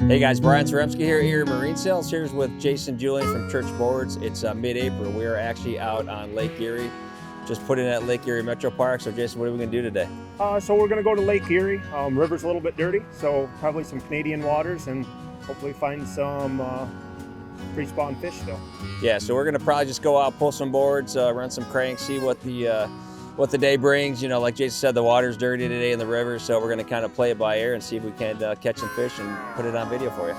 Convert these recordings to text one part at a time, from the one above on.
Hey guys, Brian Zarembski here at Erie Marine Sales. Here's with Jason Julien from Church Boards. It's mid-April. We are actually out on Lake Erie. Just put in at Lake Erie Metropark. So Jason, what are we going to do today? So we're going to go to Lake Erie. River's a little bit dirty, so probably some Canadian waters and hopefully find some pre-spawn fish still. Yeah, so we're going to probably just go out, pull some boards, run some cranks, see what the day brings. You know, like Jason said, the water's dirty today in the river, so we're going to kind of play it by ear and see if we can catch some fish and put it on video for you.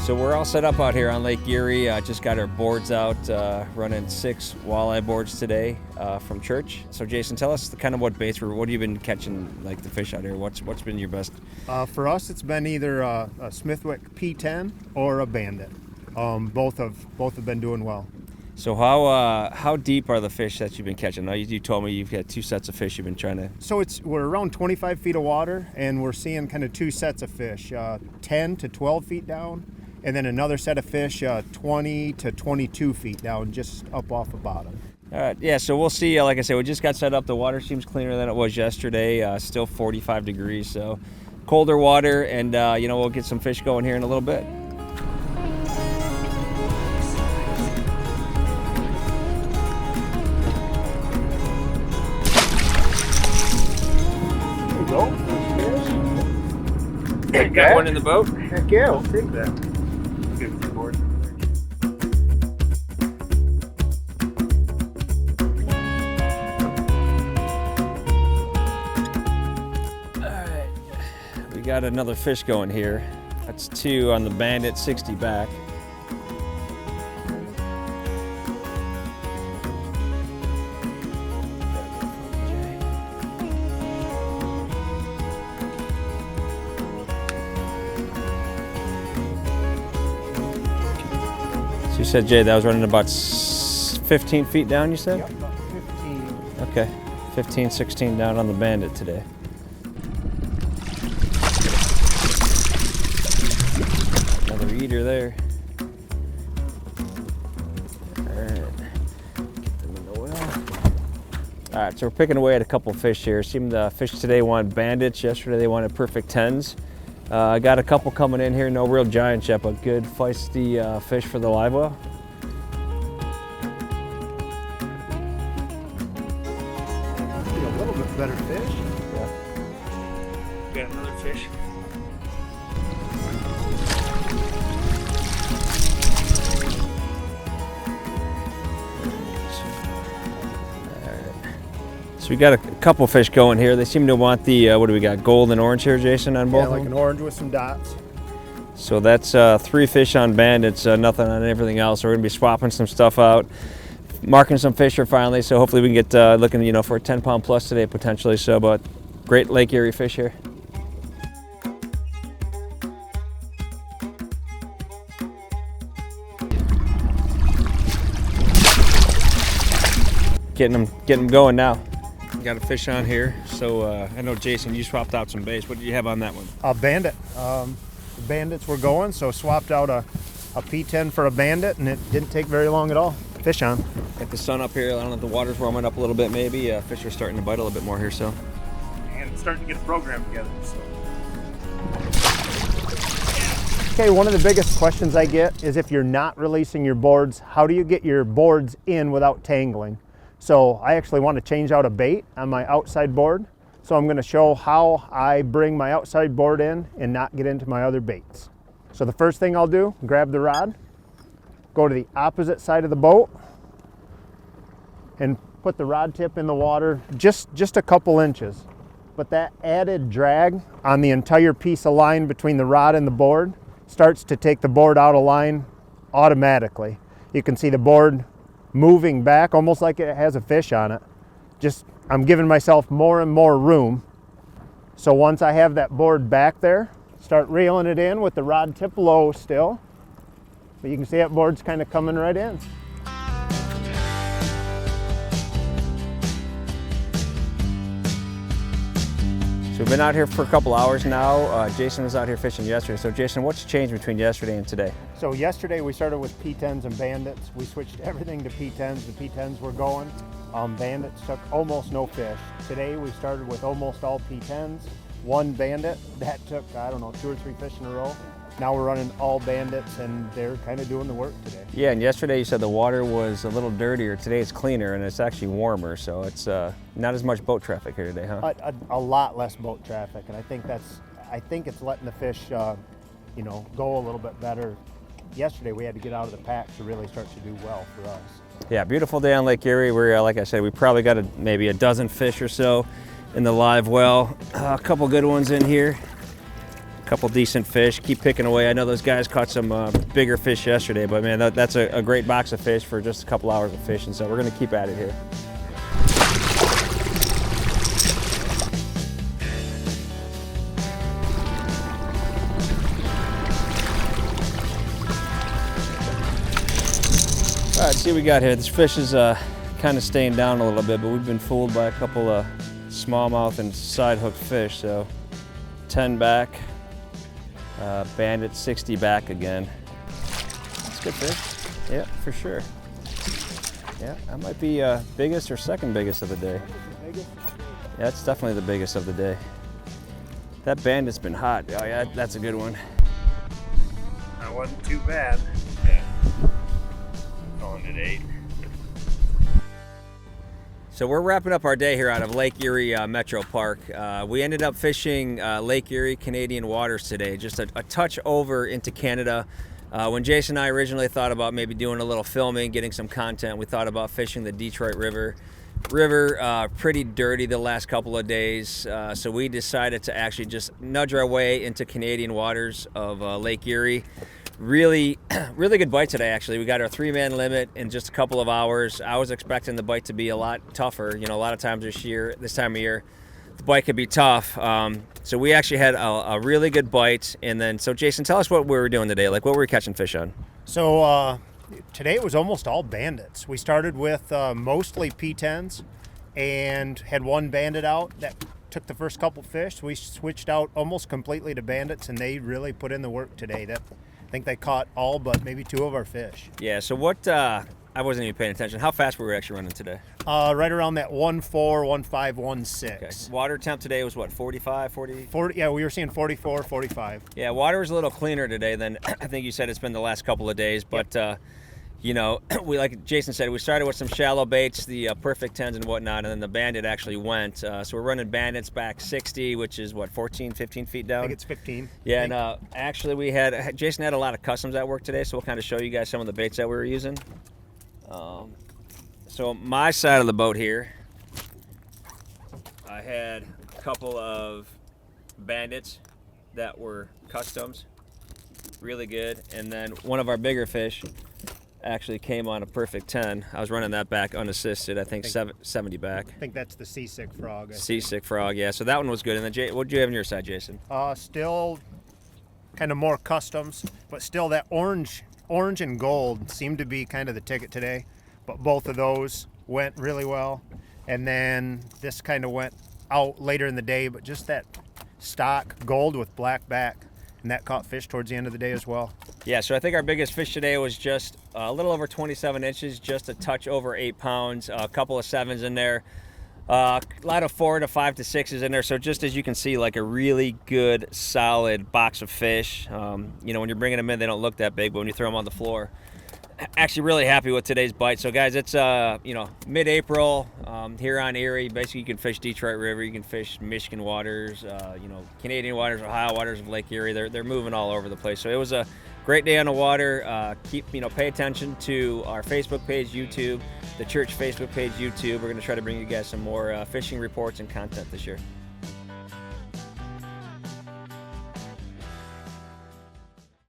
So we're all set up out here on Lake Erie. Just got our boards out, running 6 walleye boards today from church. So Jason, tell us what baits what have you been catching, like the fish out here? What's been your best? For us, it's been either a Smithwick P10 or a Bandit. Both have been doing well. So how deep are the fish that you've been catching? Now you told me you've got 2 sets of fish you've been trying to. So we're around 25 feet of water, and we're seeing kind of 2 sets of fish, 10 to 12 feet down. And then another set of fish 20 to 22 feet down, just up off the bottom. All right, yeah, so we'll see. Like I said, we just got set up. The water seems cleaner than it was yesterday. Still 45 degrees, so colder water, and we'll get some fish going here in a little bit. There you go. Got one in the boat? Heck yeah, I'll take that. Board. Alright, we got another fish going here. That's 2 on the Bandit, 60 back. So you said, Jay, that was running about 15 feet down, you said? Yep, about 15. Okay, 15, 16 down on the Bandit today. Another eater there. Alright, get them in the well. Alright, so we're picking away at a couple fish here. Seemed the fish today wanted Bandits, yesterday they wanted perfect 10s. I got a couple coming in here, no real giants yet, but good feisty fish for the live well. A little bit better fish. Yeah. Got another fish. So we got a couple fish going here. They seem to want the, what do we got, gold and orange here, Jason, on both Yeah, like of them? an orange with some dots. So that's 3 fish on Bandits, nothing on everything else. So we're gonna be swapping some stuff out, marking some fish here finally. So hopefully we can get looking, for a 10-pound plus today potentially. So, but great Lake Erie fish here. Getting them going now. Got a fish on here. So I know, Jason, you swapped out some baits. What did you have on that one? A Bandit. The Bandits were going, so swapped out a P10 for a Bandit, and it didn't take very long at all. Fish on. Got the sun up here. I don't know if the water's warming up a little bit maybe. Fish are starting to bite a little bit more here, so. And it's starting to get a program together, so. Okay, one of the biggest questions I get is if you're not releasing your boards, how do you get your boards in without tangling? So I actually want to change out a bait on my outside board. So I'm going to show how I bring my outside board in and not get into my other baits. So the first thing I'll do, grab the rod, go to the opposite side of the boat, and put the rod tip in the water just a couple inches. But that added drag on the entire piece of line between the rod and the board starts to take the board out of line automatically. You can see the board moving back almost like it has a fish on it. I'm giving myself more and more room. So once I have that board back there, start reeling it in with the rod tip low still. But you can see that board's kind of coming right in. So we've been out here for a couple hours now. Jason was out here fishing yesterday. So Jason, what's changed between yesterday and today? So yesterday we started with P10s and bandits. We switched everything to P10s. The P10s were going. Bandits took almost no fish. Today we started with almost all P10s. One bandit that took, I don't know, 2 or 3 fish in a row. Now we're running all bandits and they're kind of doing the work today. Yeah, and yesterday you said the water was a little dirtier. Today it's cleaner and it's actually warmer, so it's not as much boat traffic here today, huh? A lot less boat traffic, and I think it's letting the fish, you know, go a little bit better. Yesterday we had to get out of the pack to really start to do well for us. Yeah, beautiful day on Lake Erie. We're, like I said, we probably got maybe a dozen fish or so in the live well. A couple good ones in here. A couple decent fish. Keep picking away. I know those guys caught some bigger fish yesterday, but man, that's a great box of fish for just a couple hours of fishing, so we're going to keep at it here. All right, let's see what we got here. This fish is kind of staying down a little bit, but we've been fooled by a couple of smallmouth and side hook fish. So 10 back, bandit 60 back again. That's good fish. Yeah, for sure. Yeah, that might be biggest or second biggest of the day. Yeah, it's definitely the biggest of the day. That bandit's been hot. Oh yeah, that's a good one. That wasn't too bad. Calling it 8. So we're wrapping up our day here out of Lake Erie Metropark. We ended up fishing Lake Erie Canadian waters today, just a touch over into Canada. When Jason and I originally thought about maybe doing a little filming, getting some content, we thought about fishing the Detroit River. Pretty dirty the last couple of days, so we decided to actually just nudge our way into Canadian waters of Lake Erie. Really good bite today, actually. We got our 3-man limit in just a couple of hours. I was expecting the bite to be a lot tougher. You know, a lot of times this time of year, the bite could be tough. So we actually had a really good bite. And then, so Jason, tell us what we were doing today. Like, what were we catching fish on? So today it was almost all bandits. We started with mostly P10s and had one bandit out that took the first couple fish. We switched out almost completely to bandits, and they really put in the work today. I think they caught all but maybe 2 of our fish. Yeah, so what, I wasn't even paying attention. How fast were we actually running today? Right around that 1.4, 1.5, 1.6. Okay. Water temp today was what, 45, 40? 40, yeah, we were seeing 44, 45. Yeah, water was a little cleaner today than I think you said it's been the last couple of days, but you know, like Jason said, we started with some shallow baits, the perfect 10s and whatnot, and then the bandit actually went. So we're running bandits back 60, which is what, 14, 15 feet down? I think it's 15. Yeah, and actually Jason had a lot of customs at work today, so we'll kind of show you guys some of the baits that we were using. So my side of the boat here, I had a couple of bandits that were customs, really good, and then one of our bigger fish actually came on a perfect 10. I was running that back unassisted, I think 70 back. I think that's the seasick frog. Seasick frog, yeah. So that one was good. And then what did you have on your side, Jason? Still kind of more customs, but still that orange and gold seemed to be kind of the ticket today. But both of those went really well. And then this kind of went out later in the day, but just that stock gold with black back. And that caught fish towards the end of the day as well. Yeah, so I think our biggest fish today was just a little over 27 inches, just a touch over 8 pounds, a couple of 7s in there, a lot of 4 to 5 to 6s in there. So just as you can see, like a really good, solid box of fish. You know, when you're bringing them in, they don't look that big, but when you throw them on the floor, actually really happy with today's bite. So guys, it's you know, mid-April here on Erie. Basically, you can fish Detroit River, you can fish Michigan waters, you know, Canadian waters, Ohio waters of Lake Erie. They're moving all over the place. So it was a great day on the water. Pay attention to our Facebook page, YouTube, the church Facebook page, YouTube. We're going to try to bring you guys some more fishing reports and content this year.